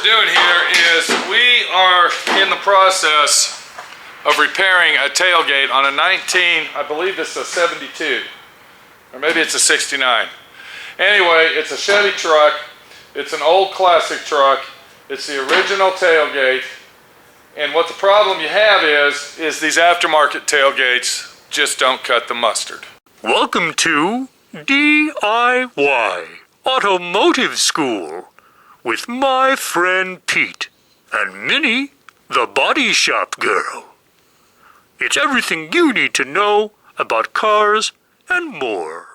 we're doing here is we are in the process of repairing a tailgate on a 19, I believe it's a 72, or maybe it's a 69. Anyway, it's a Chevy truck. It's an old classic truck. It's the original tailgate. And what the problem you have is these aftermarket tailgates just don't cut the mustard. Welcome to D.I.Y. Automotive School with my friend Pete and Minnie, the body shop girl. It's everything you need to know about cars and more.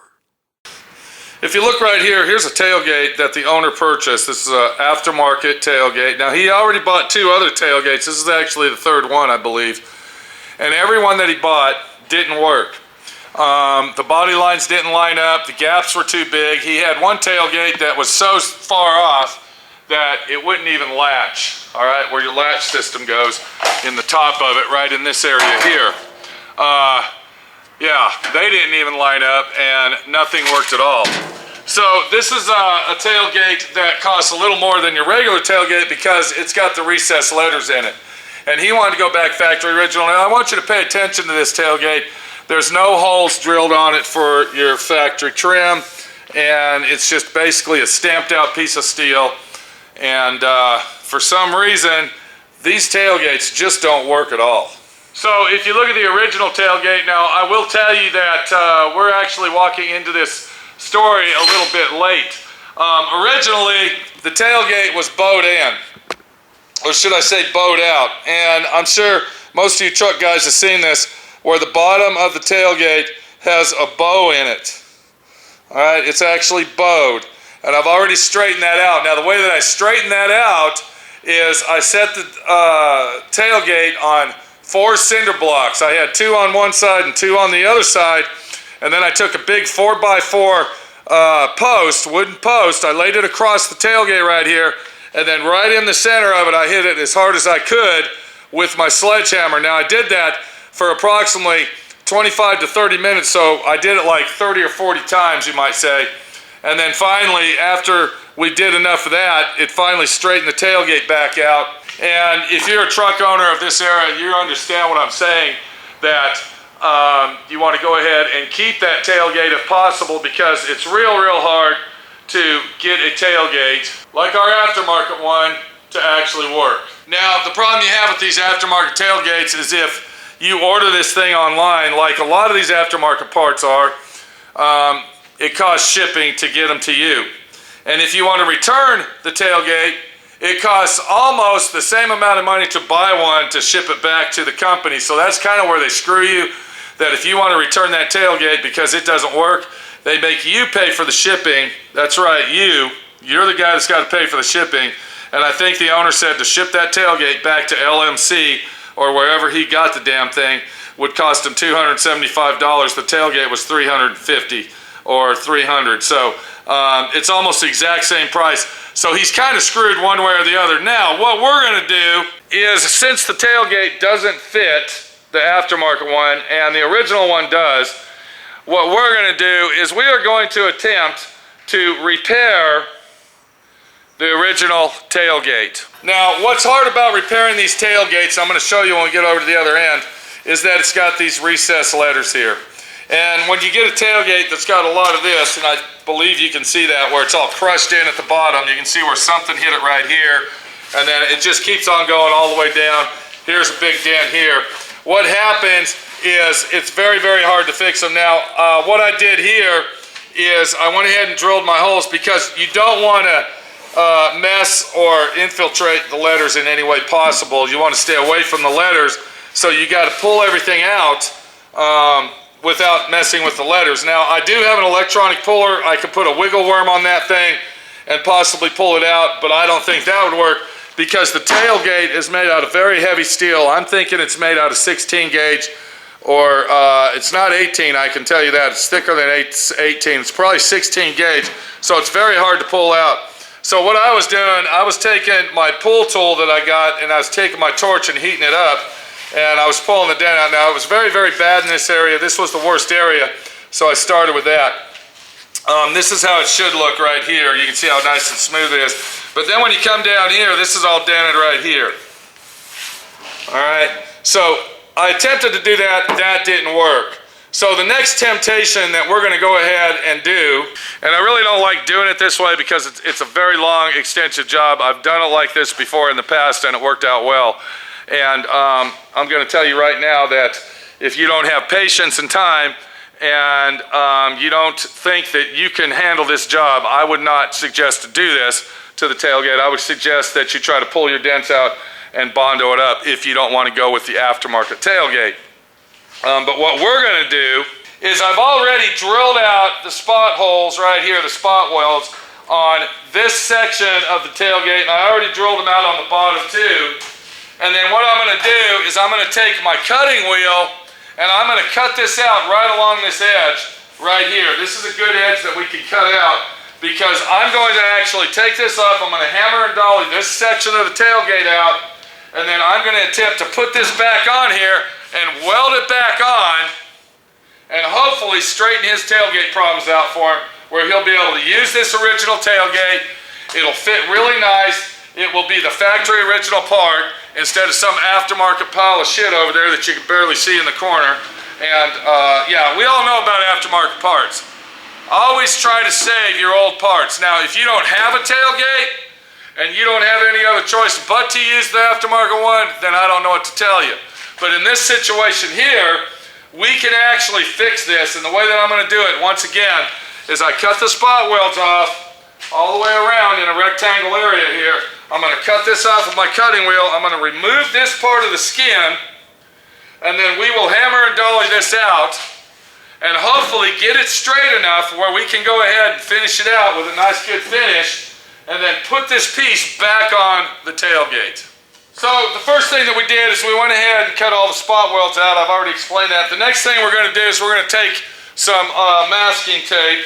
If you look right here, here's a tailgate that the owner purchased. This is an aftermarket tailgate. Now, he already bought two other tailgates. This is actually the third one, I believe. And every one that he bought didn't work. The body lines didn't line up. The gaps were too big. He had one tailgate that was so far off that it wouldn't even latch, all right, where your latch system goes in the top of it, right in this area here. Yeah, they didn't even line up and nothing worked at all. So this is a tailgate that costs a little more than your regular tailgate because it's got the recessed letters in it. And he wanted to go back factory original. Now I want you to pay attention to this tailgate. There's no holes drilled on it for your factory trim, and it's just basically a stamped out piece of steel. And for some reason, these tailgates just don't work at all. So if you look at the original tailgate, now I will tell you that we're actually walking into this story a little bit late. Originally, the tailgate was bowed in, or should I say bowed out. And I'm sure most of you truck guys have seen this, where the bottom of the tailgate has a bow in it. All right, it's actually bowed. And I've already straightened that out. Now, the way that I straighten that out is I set the tailgate on 4 cinder blocks. I had 2 on one side and 2 on the other side. And then I took a big 4x4 post, wooden post. I laid it across the tailgate right here. And then right in the center of it, I hit it as hard as I could with my sledgehammer. Now, I did that for approximately 25 to 30 minutes. So I did it like 30 or 40 times, you might say. And then finally, after we did enough of that, it finally straightened the tailgate back out. And if you're a truck owner of this era, you understand what I'm saying, that you want to go ahead and keep that tailgate if possible, because it's real hard to get a tailgate like our aftermarket one to actually work. Now, the problem you have with these aftermarket tailgates is if you order this thing online, like a lot of these aftermarket parts are, it costs shipping to get them to you. And if you want to return the tailgate, it costs almost the same amount of money to buy one to ship it back to the company. So that's kind of where they screw you, that if you want to return that tailgate because it doesn't work, they make you pay for the shipping. That's right, you're the guy that's got to pay for the shipping. And I think the owner said to ship that tailgate back to LMC or wherever he got the damn thing would cost him $275. The tailgate was $350 or $300. So it's almost the exact same price. So he's kind of screwed one way or the other. Now, what we're going to do is, since the tailgate doesn't fit the aftermarket one and the original one does, what we're going to do is we are going to attempt to repair the original tailgate. Now, what's hard about repairing these tailgates, I'm going to show you when we get over to the other end, is that it's got these recessed letters here. And when you get a tailgate that's got a lot of this, and I believe you can see that where it's all crushed in at the bottom, you can see where something hit it right here, and then it just keeps on going all the way down. Here's a big dent here. What happens is it's very hard to fix them. Now, what I did here is I went ahead and drilled my holes because you don't want to mess or infiltrate the letters in any way possible. You want to stay away from the letters, so you got to pull everything out without messing with the letters. Now, I do have an electronic puller. I could put a wiggle worm on that thing and possibly pull it out, but I don't think that would work because the tailgate is made out of very heavy steel. I'm thinking it's made out of 16 gauge, or it's not 18, I can tell you that. It's thicker than 18. It's probably 16 gauge, so it's very hard to pull out. So what I was doing, I was taking my pull tool that I got, and I was taking my torch and heating it up, and I was pulling the dent out. Now, it was very bad in this area. This was the worst area, so I started with that. This is how it should look right here. You can see how nice and smooth it is. But then when you come down here, this is all dented right here. All right, so I attempted to do that, that didn't work. So the next temptation that we're gonna go ahead and do, and I really don't like doing it this way because it's a very long extensive job. I've done it like this before in the past and it worked out well. And I'm gonna tell you right now that if you don't have patience and time and you don't think that you can handle this job, I would not suggest to do this to the tailgate. I would suggest that you try to pull your dents out and Bondo it up if you don't want to go with the aftermarket tailgate. But what we're going to do is I've already drilled out the spot holes right here, the spot welds, on this section of the tailgate, and I already drilled them out on the bottom too. And then what I'm going to do is I'm going to take my cutting wheel and I'm going to cut this out right along this edge right here. This is a good edge that we can cut out because I'm going to actually take this up, I'm going to hammer and dolly this section of the tailgate out, and then I'm going to attempt to put this back on here and weld it back on and hopefully straighten his tailgate problems out for him where he'll be able to use this original tailgate. It'll fit really nice. It will be the factory original part instead of some aftermarket pile of shit over there that you can barely see in the corner. And yeah, we all know about aftermarket parts. Always try to save your old parts. Now, if you don't have a tailgate, and you don't have any other choice but to use the aftermarket one, then I don't know what to tell you. But in this situation here, we can actually fix this, and the way that I'm going to do it, once again, is I cut the spot welds off all the way around in a rectangle area here. I'm going to cut this off with my cutting wheel. I'm going to remove this part of the skin, and then we will hammer and dolly this out, and hopefully get it straight enough where we can go ahead and finish it out with a nice good finish, and then put this piece back on the tailgate. So the first thing that we did is we went ahead and cut all the spot welds out. I've already explained that. The next thing we're going to do is we're going to take some masking tape,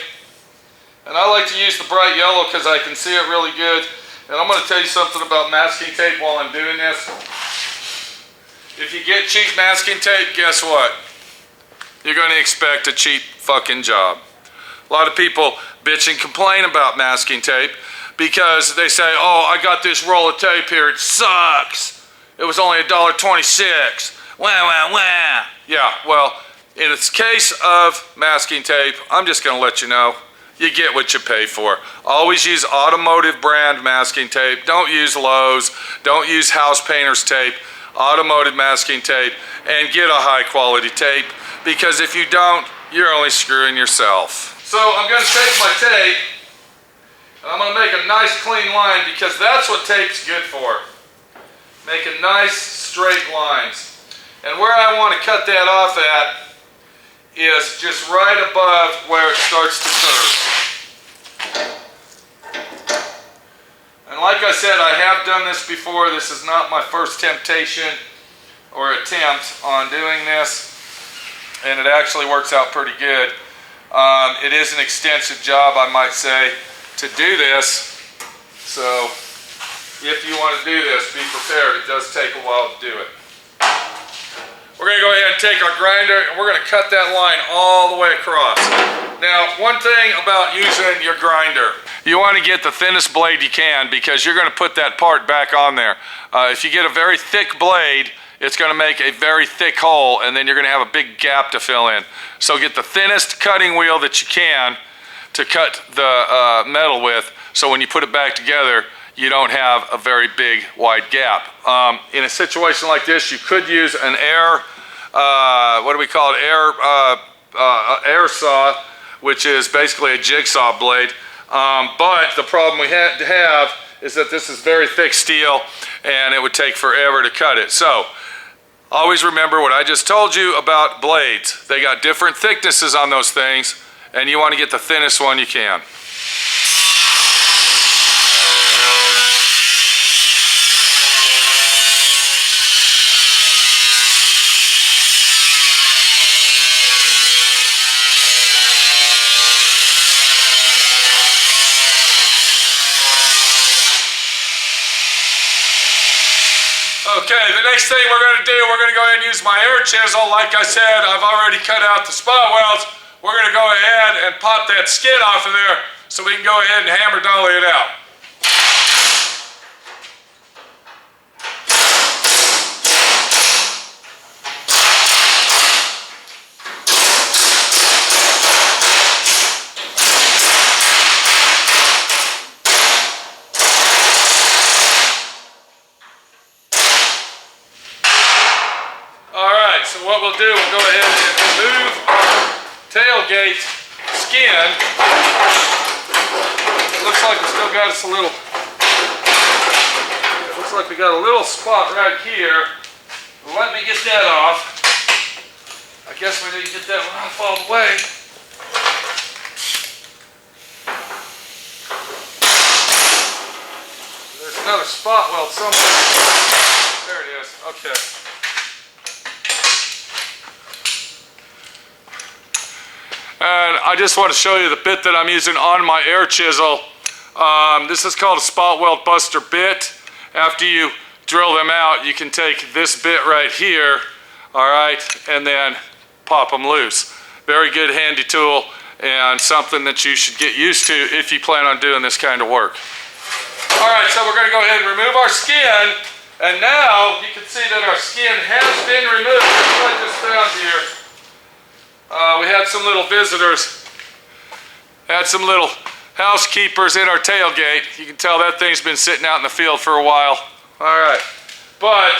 and I like to use the bright yellow because I can see it really good. And I'm going to tell you something about masking tape while I'm doing this. If you get cheap masking tape, guess what? You're going to expect a cheap fucking job. A lot of people bitch and complain about masking tape because they say, oh, I got this roll of tape here, it sucks. It was only $1.26. Wah, wah, wah. Yeah, well, in its case of masking tape, I'm just gonna let you know, you get what you pay for. Always use automotive brand masking tape. Don't use Lowe's, don't use house painter's tape, automotive masking tape, and get a high quality tape, because if you don't, you're only screwing yourself. So I'm gonna take my tape, and I'm going to make a nice clean line because that's what tape's good for. Making nice straight lines. And where I want to cut that off at is just right above where it starts to curve. And like I said, I have done this before. This is not my first temptation or attempt on doing this. And it actually works out pretty good. It is an extensive job, I might say, to do this, so if you want to do this, be prepared. It does take a while to do it. We're going to go ahead and take our grinder and we're going to cut that line all the way across. Now, one thing about using your grinder, you want to get the thinnest blade you can because you're going to put that part back on there. If you get a very thick blade, it's going to make a very thick hole and then you're going to have a big gap to fill in. So get the thinnest cutting wheel that you can to cut the metal with, so when you put it back together, you don't have a very big wide gap. In a situation like this, you could use an air, what do we call it, air saw, which is basically a jigsaw blade. But the problem we have is that this is very thick steel and it would take forever to cut it. So always remember what I just told you about blades. They got different thicknesses on those things, and you want to get the thinnest one you can. Okay, the next thing we're going to do, we're going to go ahead and use my air chisel. Like I said, I've already cut out the spot welds. we're going to go ahead and pop that skid off of there so we can go ahead and hammer dolly it out. Alright, so what we'll do, we'll go ahead and remove our tailgate skin. It looks like we still got us a little, it looks like we got a little spot right here. Let me get that off. I guess we need to get that one off all the way. There's another spot weld somewhere. There it is, okay. And I just want to show you the bit that I'm using on my air chisel. This is called a spot weld buster bit. After you drill them out, you can take this bit right here, all right, and then pop them loose. Very good handy tool and something that you should get used to if you plan on doing this kind of work. All right, so we're going to go ahead and remove our skin, and now you can see that our skin has been removed. That's what I just found here. We had some little visitors, had some little housekeepers in our tailgate. You can tell that thing's been sitting out in the field for a while. All right, but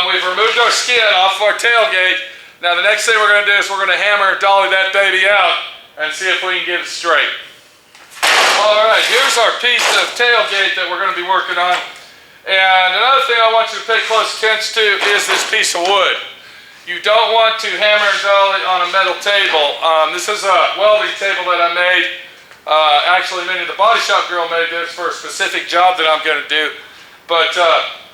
we've removed our skin off of our tailgate. Now the next thing we're going to do is we're going to hammer dolly that baby out and see if we can get it straight. All right, here's our piece of tailgate that we're going to be working on. And another thing I want you to pay close attention to is this piece of wood. You don't want to hammer and dolly on a metal table. This is a welding table that I made. Actually, Minnie, the body shop girl, made this for a specific job that I'm going to do. But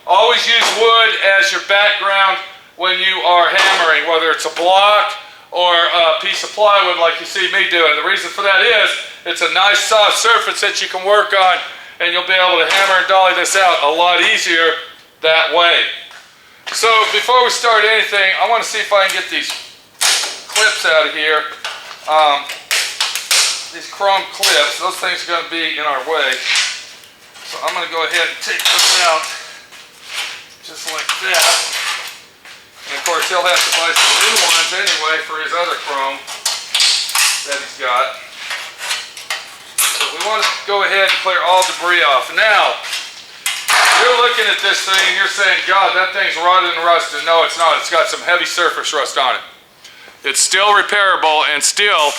always use wood as your background when you are hammering, whether it's a block or a piece of plywood like you see me doing. The reason for that is it's a nice soft surface that you can work on, and you'll be able to hammer and dolly this out a lot easier that way. So before we start anything, I want to see if I can get these clips out of here. These chrome clips, those things are going to be in our way. So I'm going to go ahead and take this out just like that. And of course he'll have to buy some new ones anyway for his other chrome that he's got. So we want to go ahead and clear all debris off. Now, you're looking at this thing and you're saying, God, that thing's rotted and rusted. No, it's not. It's got some heavy surface rust on it. It's still repairable and still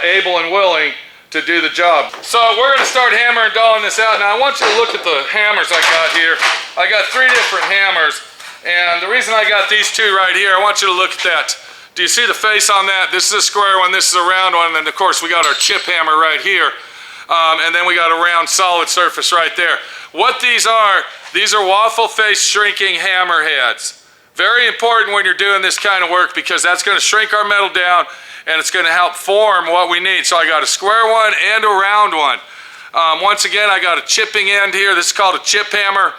able and willing to do the job. So we're going to start hammering and dolling this out. Now I want you to look at the hammers I got here. I got 3 different hammers, and the reason I got these 2 right here, I want you to look at that. Do you see the face on that? This is a square one, this is a round one, and then of course we got our chip hammer right here. And then we got a round solid surface right there. What these are waffle face shrinking hammer heads. Very important when you're doing this kind of work because that's going to shrink our metal down and it's going to help form what we need. So I got a square one and a round one. Once again, I got a chipping end here. This is called a chip hammer.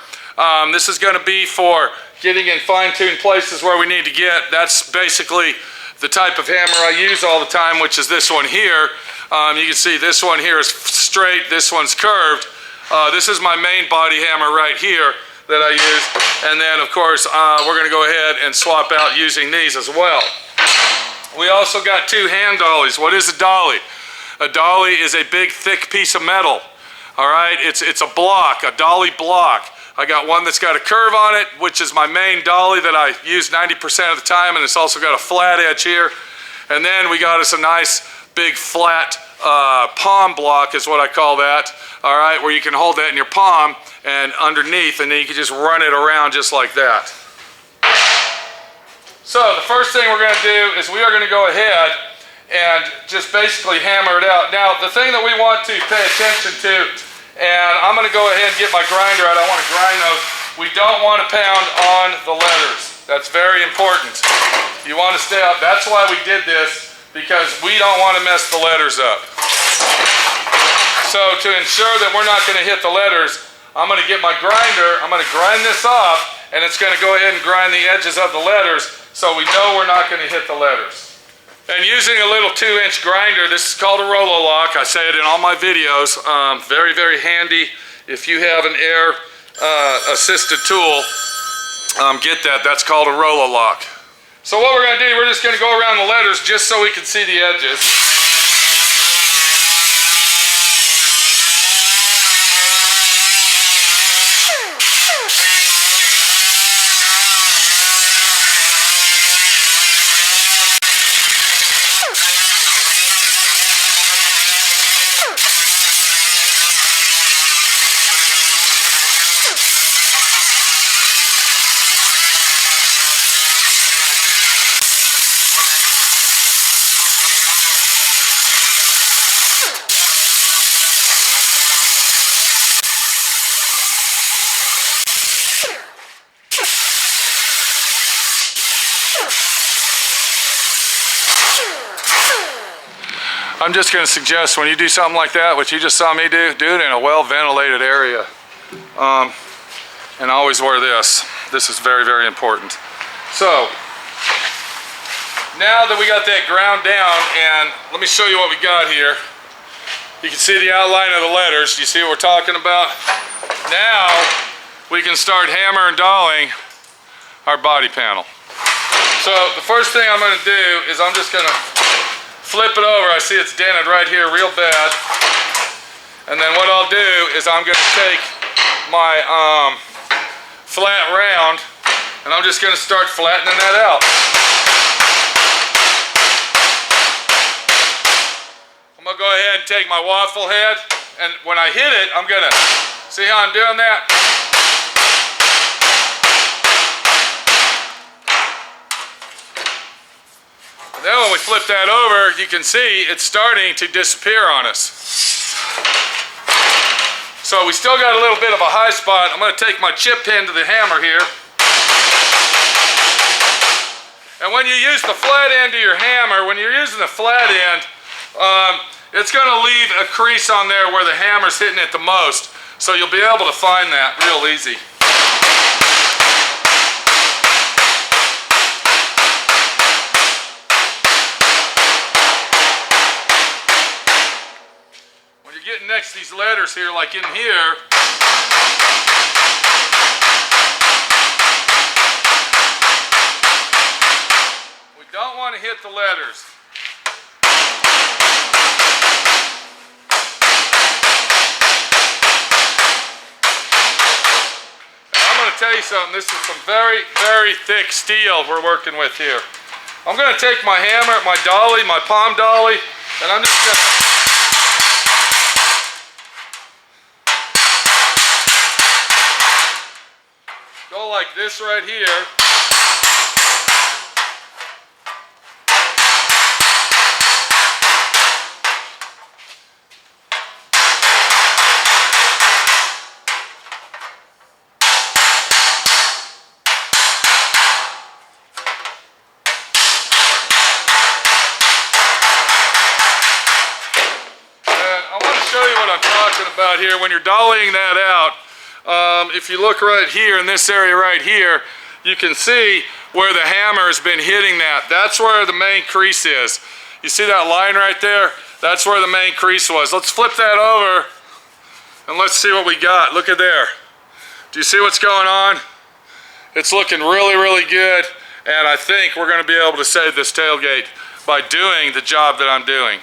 This is going to be for getting in fine-tuned places where we need to get. That's basically the type of hammer I use all the time, which is this one here. You can see this one here is straight, this one's curved. This is my main body hammer right here that I use. And then of course, we're gonna go ahead and swap out using these as well. We also got 2 hand dollies. What is a dolly? A dolly is a big, thick piece of metal. All right, it's a block, a dolly block. I got one that's got a curve on it, which is my main dolly that I use 90% of the time, and it's also got a flat edge here. And then we got us a nice big flat palm block is what I call that, all right, where you can hold that in your palm and underneath, and then you can just run it around just like that. So the first thing we're going to do is we are going to go ahead and just basically hammer it out. Now the thing that we want to pay attention to, and I'm going to go ahead and get my grinder out, I want to grind those. We don't want to pound on the letters. That's very important. You want to stay up. That's why we did this, because we don't want to mess the letters up. So to ensure that we're not going to hit the letters, I'm going to get my grinder, I'm going to grind this off, and it's going to go ahead and grind the edges of the letters so we know we're not going to hit the letters. And using a little 2-inch grinder, this is called a Rolo lock. I say it in all my videos. Very, very handy if you have an air assisted tool. Get that. That's called a Rolo lock. So what we're going to do, we're just going to go around the letters just so we can see the edges. I'm just going to suggest when you do something like that, what you just saw me do it in a well-ventilated area. And always wear this. This is very, very important. So, now that we got that ground down, and let me show you what we got here. You can see the outline of the letters. You see what we're talking about? Now, we can start hammer and dollying our body panel. So, the first thing I'm going to do is I'm just going to flip it over. I see it's dented right here real bad. And then what I'll do is I'm going to take my flat round and I'm just going to start flattening that out. I'm going to go ahead and take my waffle head, and when I hit it, I'm going to, see how I'm doing that? Then when we flip that over, you can see it's starting to disappear on us. So we still got a little bit of a high spot. I'm going to take my chip pin to the hammer here. And when you use the flat end of your hammer, when you're using the flat end, it's going to leave a crease on there where the hammer's hitting it the most. So you'll be able to find that real easy. Getting next to these letters here, like in here, we don't want to hit the letters. And I'm going to tell you something, this is some very, very thick steel we're working with here. I'm going to take my hammer, my dolly, my palm dolly, and I'm just going to go like this right here. And I want to show you what I'm talking about here. When you're dollying that out, if you look right here in this area right here, you can see where the hammer has been hitting that. That's where the main crease is. You see that line right there? That's where the main crease was. Let's flip that over and let's see what we got. Look at there. Do you see what's going on? It's looking really, really good, and I think we're going to be able to save this tailgate by doing the job that I'm doing.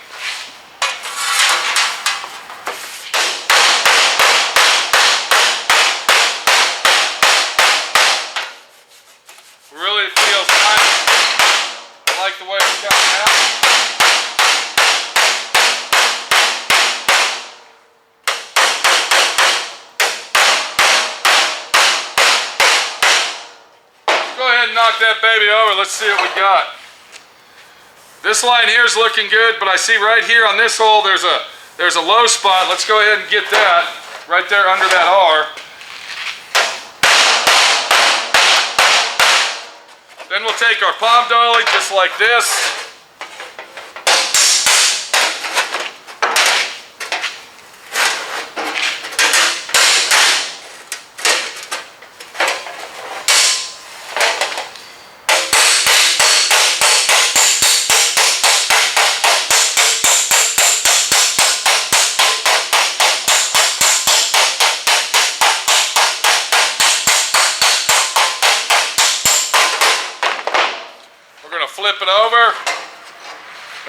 Really feels nice. I like the way it's coming out. Go ahead and knock that baby over. Let's see what we got. This line here is looking good, but I see right here on this hole there's a low spot. Let's go ahead and get that right there under that R. Then we'll take our palm dolly just like this.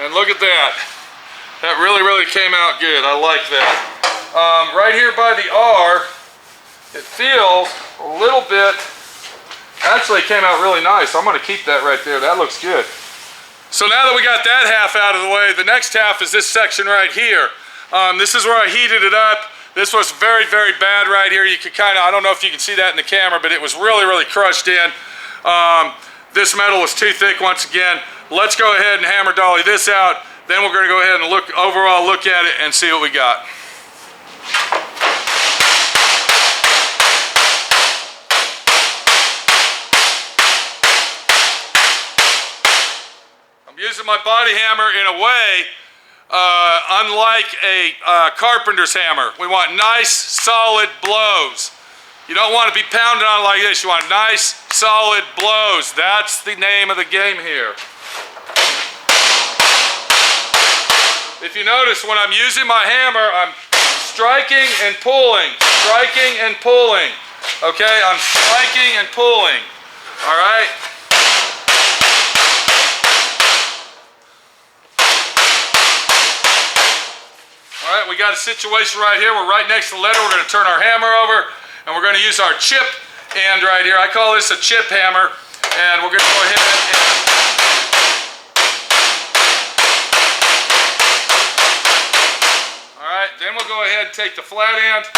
And look at that. That really, really came out good. I like that. Right here by the R, it feels a little bit, actually it came out really nice. I'm gonna keep that right there. That looks good. So now that we got that half out of the way, the next half is this section right here. This is where I heated it up. This was very, very bad right here. You could kind of, I don't know if you can see that in the camera, but it was really, really crushed in. This metal was too thick once again. Let's go ahead and hammer dolly this out. Then we're gonna go ahead and overall look at it and see what we got. Using my body hammer in a way unlike a carpenter's hammer. We want nice, solid blows. You don't want to be pounding on like this. You want nice, solid blows. That's the name of the game here. If you notice, when I'm using my hammer, I'm striking and pulling, striking and pulling. Okay, I'm striking and pulling. All right? All right, we got a situation right here. We're right next to the letter. We're going to turn our hammer over, and we're going to use our chip end right here. I call this a chip hammer, and we're going to go ahead and... All right, then we'll go ahead and take the flat end.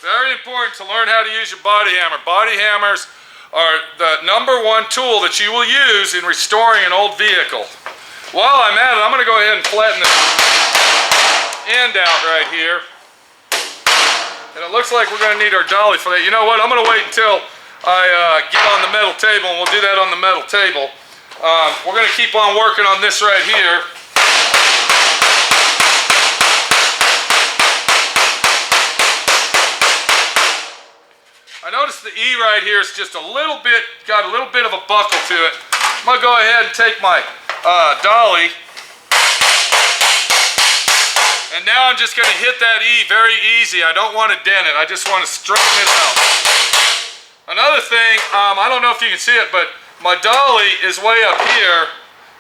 Very important to learn how to use your body hammer. Body hammers are the #1 tool that you will use in restoring an old vehicle. While I'm at it, I'm going to go ahead and flatten the end out right here. And it looks like we're going to need our dolly for that. You know what? I'm going to wait until I get on the metal table, and we'll do that on the metal table. We're going to keep on working on this right here. I noticed the E right here is just a little bit, got a little bit of a buckle to it. I'm going to go ahead and take my dolly. And now I'm just going to hit that E very easy. I don't want to dent it. I just want to straighten it out. Another thing, I don't know if you can see it, but my dolly is way up here,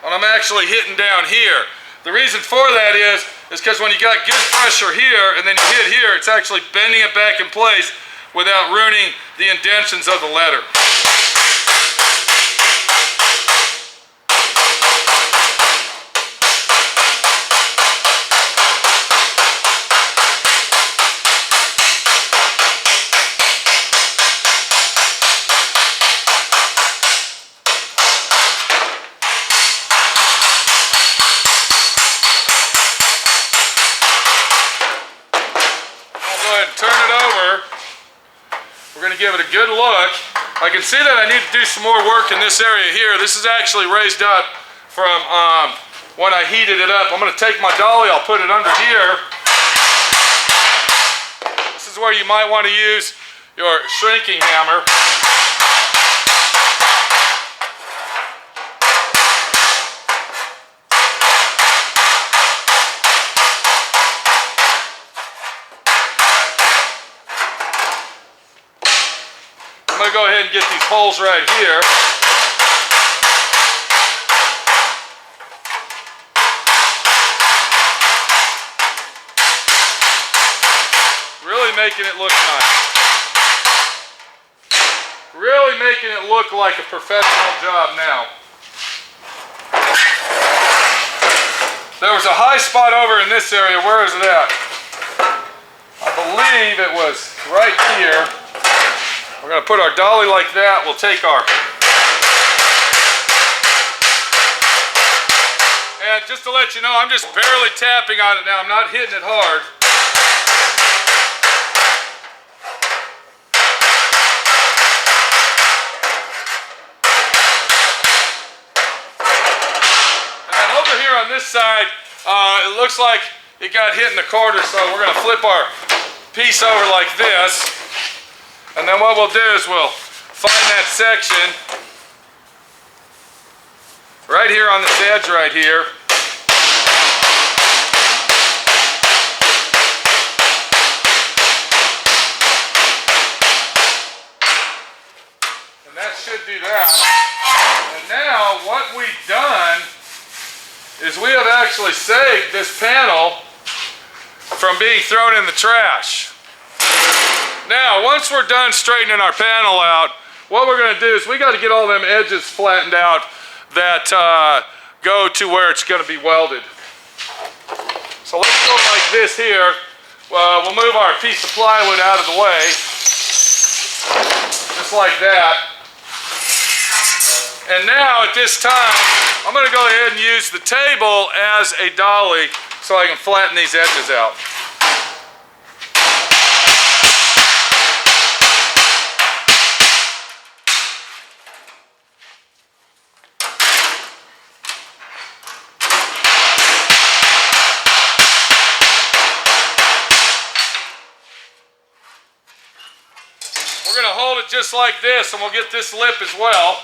and I'm actually hitting down here. The reason for that is because when you got good pressure here, and then you hit here, it's actually bending it back in place without ruining the indentions of the letter. I'll go ahead and turn it over. We're going to give it a good look. I can see that I need to do some more work in this area here. This is actually raised up from when I heated it up. I'm going to take my dolly, I'll put it under here. This is where you might want to use your shrinking hammer. I'm going to go ahead and get these holes right here. Really making it look nice. Really making it look like a professional job now. There was a high spot over in this area. Where is it at? I believe it was right here. We're going to put our dolly like that. We'll take our... And just to let you know, I'm just barely tapping on it now. I'm not hitting it hard. And then over here on this side, it looks like it got hit in the corner, so we're going to flip our piece over like this. And then what we'll do is we'll find that section right here on this edge right here. should do that. And now what we've done is we have actually saved this panel from being thrown in the trash. Now, once we're done straightening our panel out, what we're going to do is we got to get all them edges flattened out that go to where it's going to be welded. So let's go like this here. We'll move our piece of plywood out of the way, just like that. And now at this time, I'm going to go ahead and use the table as a dolly so I can flatten these edges out. We're going to hold it just like this, and we'll get this lip as well.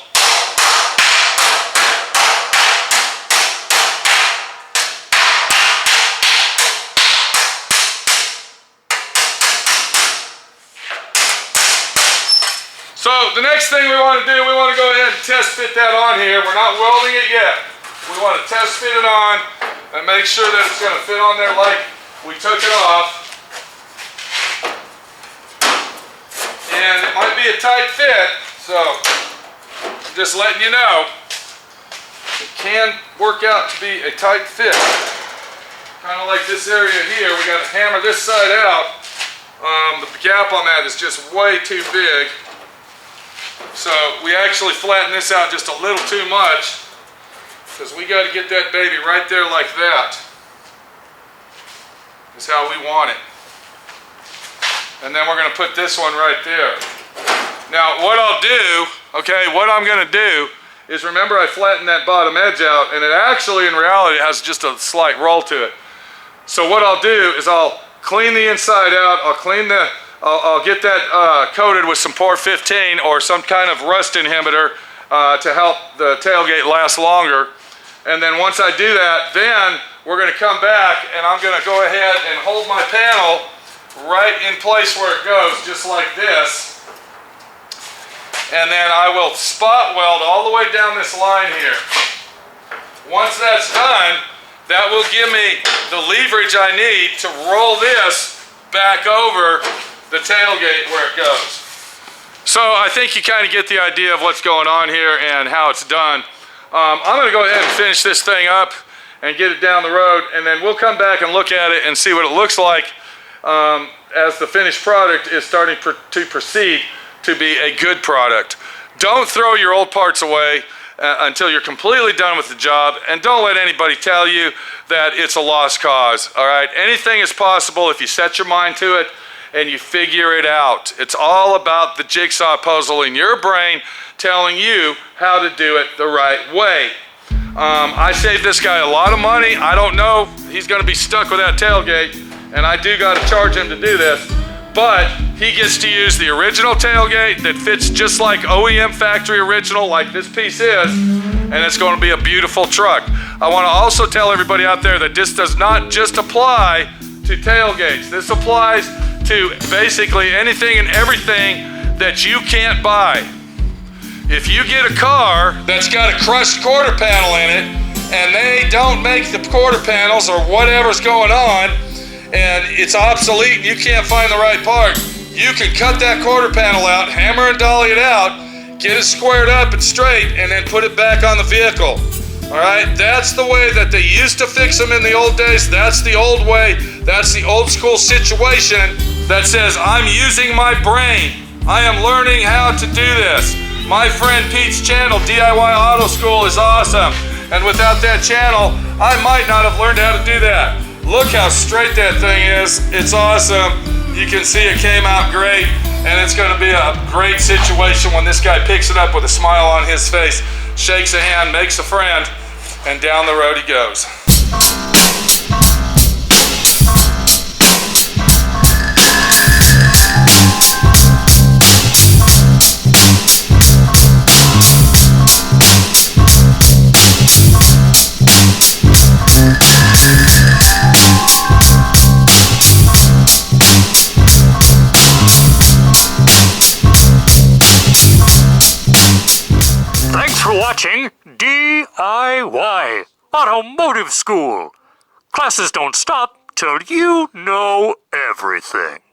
So the next thing we want to do, we want to go ahead and test fit that on here. We're not welding it yet. We want to test fit it on and make sure that it's going to fit on there like we took it off. And it might be a tight fit, so just letting you know, it can work out to be a tight fit. Kind of like this area here, we got to hammer this side out. The gap on that is just way too big. So we actually flatten this out just a little too much because we got to get that baby right there like that. Is how we want it. And then we're going to put this one right there. Now what I'll do, okay, what I'm going to do is, remember I flattened that bottom edge out, and it actually in reality has just a slight roll to it. So what I'll do is I'll clean the inside out, I'll get that coated with some Por 15 or some kind of rust inhibitor to help the tailgate last longer. And then once I do that, then we're going to come back and I'm going to go ahead and hold my panel right in place where it goes, just like this. And then I will spot weld all the way down this line here. Once that's done, that will give me the leverage I need to roll this back over the tailgate where it goes. So I think you kind of get the idea of what's going on here and how it's done. I'm going to go ahead and finish this thing up and get it down the road, and then we'll come back and look at it and see what it looks like as the finished product is starting to proceed to be a good product. Don't throw your old parts away until you're completely done with the job, and don't let anybody tell you that it's a lost cause. All right, anything is possible if you set your mind to it and you figure it out. It's all about the jigsaw puzzle in your brain telling you how to do it the right way. I saved this guy a lot of money. I don't know, he's going to be stuck with that tailgate, and I do got to charge him to do this, but he gets to use the original tailgate that fits just like OEM factory original, like this piece is, and it's going to be a beautiful truck. I want to also tell everybody out there that this does not just apply to tailgates. This applies to basically anything and everything that you can't buy. If you get a car that's got a crushed quarter panel in it and they don't make the quarter panels or whatever's going on and it's obsolete and you can't find the right part, you can cut that quarter panel out, hammer and dolly it out, get it squared up and straight, and then put it back on the vehicle. All right, that's the way that they used to fix them in the old days. That's the old way. That's the old school situation that says, I'm using my brain. I am learning how to do this. My friend Pete's channel, D.I.Y. Auto School, is awesome. And without that channel, I might not have learned how to do that. Look how straight that thing is. It's awesome. You can see it came out great. And it's going to be a great situation when this guy picks it up with a smile on his face, shakes a hand, makes a friend, and down the road he goes. watching D.I.Y. Automotive School. Classes don't stop till you know everything.